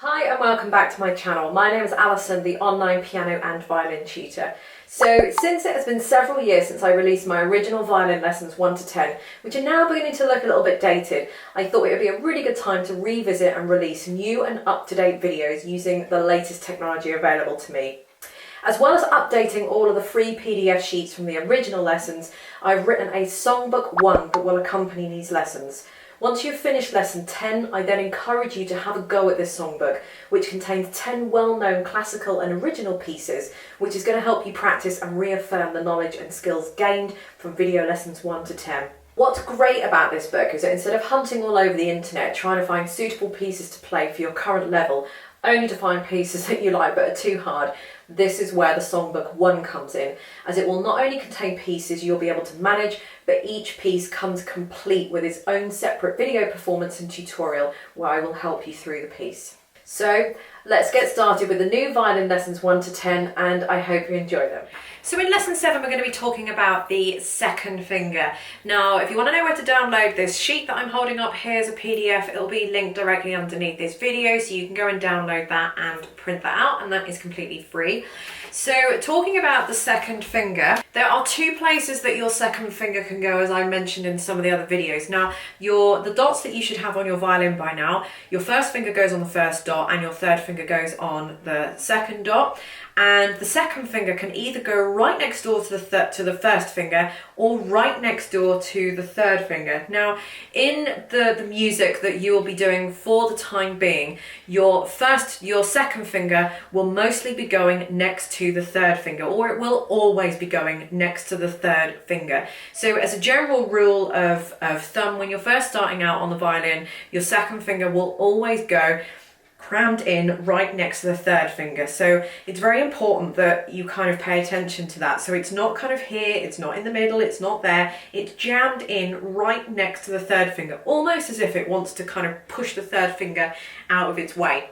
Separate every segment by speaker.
Speaker 1: Hi and welcome back to my channel. My name is Alison, the online piano and violin tutor. So since it has been several years since I released my original violin lessons 1 to 10, which are now beginning to look a little bit dated, I thought it would be a really good time to revisit and release new and up-to-date videos using the latest technology available to me. As well as updating all of the free PDF sheets from the original lessons, I've written a songbook 1 that will accompany these lessons. Once you've finished lesson 10, I then encourage you to have a go at this songbook, which contains 10 well-known classical and original pieces, which is going to help you practice and reaffirm the knowledge and skills gained from video lessons 1 to 10. What's great about this book is that instead of hunting all over the internet trying to find suitable pieces to play for your current level, only to find pieces that you like but are too hard, this is where the Songbook 1 comes in, as it will not only contain pieces you'll be able to manage, but each piece comes complete with its own separate video performance and tutorial where I will help you through the piece. So let's get started with the new violin lessons 1 to 10, and I hope you enjoy them. So in lesson 7 we're going to be talking about the second finger. Now if you want to know where to download this sheet that I'm holding up here as a PDF, it'll be linked directly underneath this video, so you can go and download that and print that out, and that is completely free. So talking about the second finger, there are 2 places that your second finger can go, as I mentioned in some of the other videos. Now the dots that you should have on your violin by now, your first finger goes on the first dot and your third finger goes on the second dot. And the second finger can either go right next door to the first finger or right next door to the third finger. Now, in the music that you will be doing for the time being, your second finger will mostly be going next to the third finger, or it will always be going next to the third finger. So as a general rule of thumb, when you're first starting out on the violin, your second finger will always go crammed in right next to the third finger. So it's very important that you kind of pay attention to that. So it's not kind of here, it's not in the middle, it's not there, it's jammed in right next to the third finger, almost as if it wants to kind of push the third finger out of its way.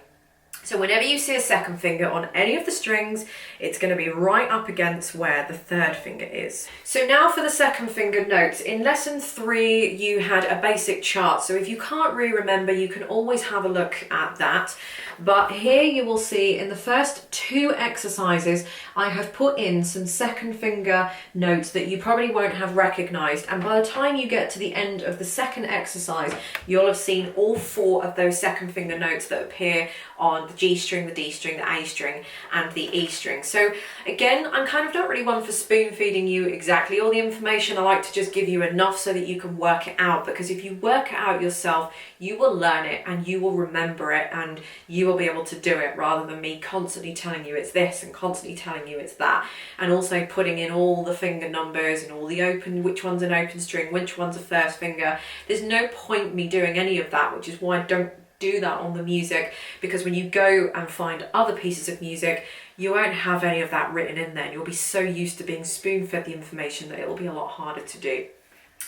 Speaker 1: So whenever you see a second finger on any of the strings, it's going to be right up against where the third finger is. So now for the second finger notes. In lesson 3, you had a basic chart. So if you can't really remember, you can always have a look at that. But here you will see in the first 2 exercises, I have put in some second finger notes that you probably won't have recognized. And by the time you get to the end of the second exercise, you'll have seen all 4 of those second finger notes that appear on the G string, the D string, the A string and the E string. So again, I'm kind of not really one for spoon feeding you exactly all the information. I like to just give you enough so that you can work it out, because if you work it out yourself, you will learn it and you will remember it and you will be able to do it, rather than me constantly telling you it's this and constantly telling you it's that, and also putting in all the finger numbers and all the open, which one's an open string, which one's a first finger. There's no point me doing any of that, which is why I don't do that on the music, because when you go and find other pieces of music, you won't have any of that written in there. You'll be so used to being spoon-fed the information that it'll be a lot harder to do.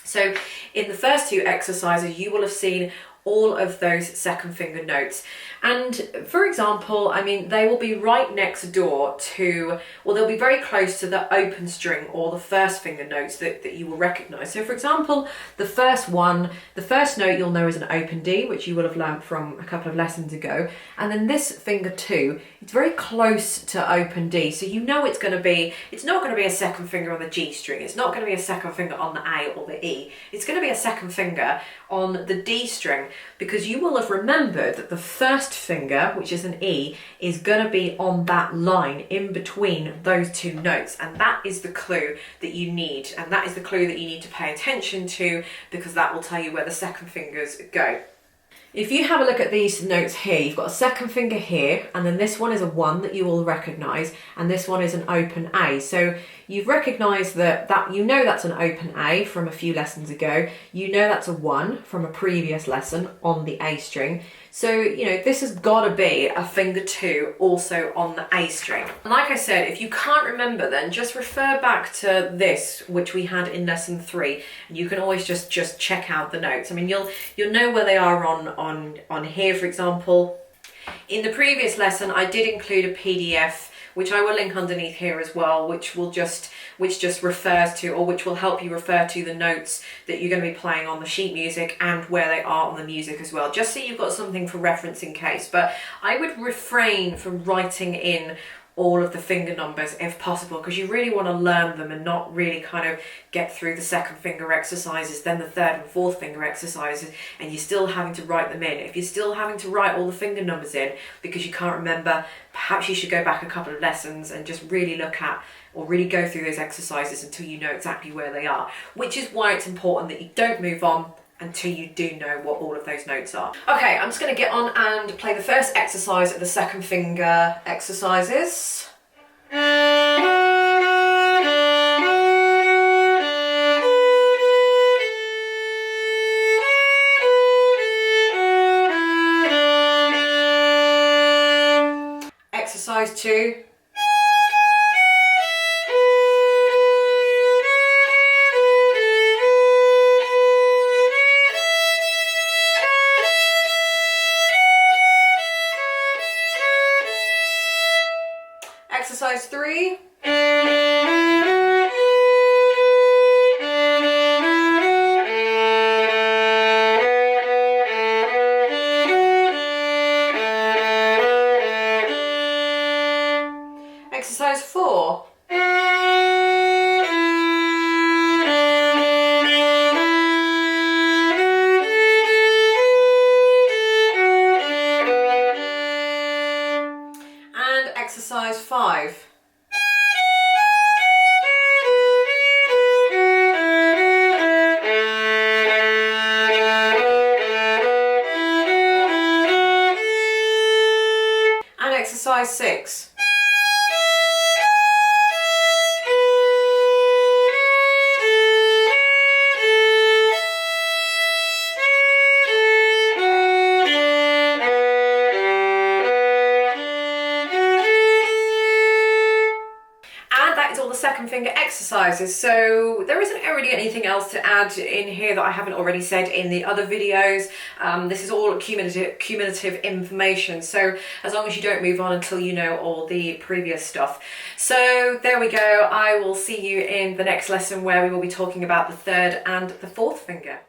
Speaker 1: So in the first 2 exercises, you will have seen all of those second finger notes. And for example, I mean, they will be right next door to, well, they'll be very close to the open string or the first finger notes that you will recognize. So for example, the first note you'll know is an open D, which you will have learned from a couple of lessons ago. And then this finger 2, it's very close to open D. So you know it's not going to be a second finger on the G string. It's not going to be a second finger on the A or the E. It's going to be a second finger on the D string, because you will have remembered that the first finger, which is an E, is going to be on that line in between those 2 notes, and that is the clue that you need, and that is the clue that you need to pay attention to, because that will tell you where the second fingers go. If you have a look at these notes here, you've got a second finger here, and then this one is a 1 that you will recognise, and this one is an open A. So you've recognised that you know that's an open A from a few lessons ago. You know that's a 1 from a previous lesson on the A string. So, you know, this has got to be a finger 2 also on the A string. And like I said, if you can't remember, then just refer back to this, which we had in lesson 3, and you can always just check out the notes. I mean, you'll know where they are on here, for example. In the previous lesson, I did include a PDF which I will link underneath here as well, which just refers to, or which will help you refer to the notes that you're going to be playing on the sheet music and where they are on the music as well, just so you've got something for reference in case. But I would refrain from writing in all of the finger numbers if possible, because you really want to learn them and not really kind of get through the second finger exercises, then the third and fourth finger exercises, and you're still having to write them in. If you're still having to write all the finger numbers in because you can't remember, perhaps you should go back a couple of lessons and just really look at or really go through those exercises until you know exactly where they are, which is why it's important that you don't move on until you do know what all of those notes are. Okay, I'm just going to get on and play the first exercise of the second finger exercises. Exercise 2. Exercise 3. Exercise 4. And exercise 5. And exercise 6. All the second finger exercises, so there isn't really anything else to add in here that I haven't already said in the other videos. This is all cumulative information, so as long as you don't move on until you know all the previous stuff. So there we go. I will see you in the next lesson where we will be talking about the third and the fourth finger.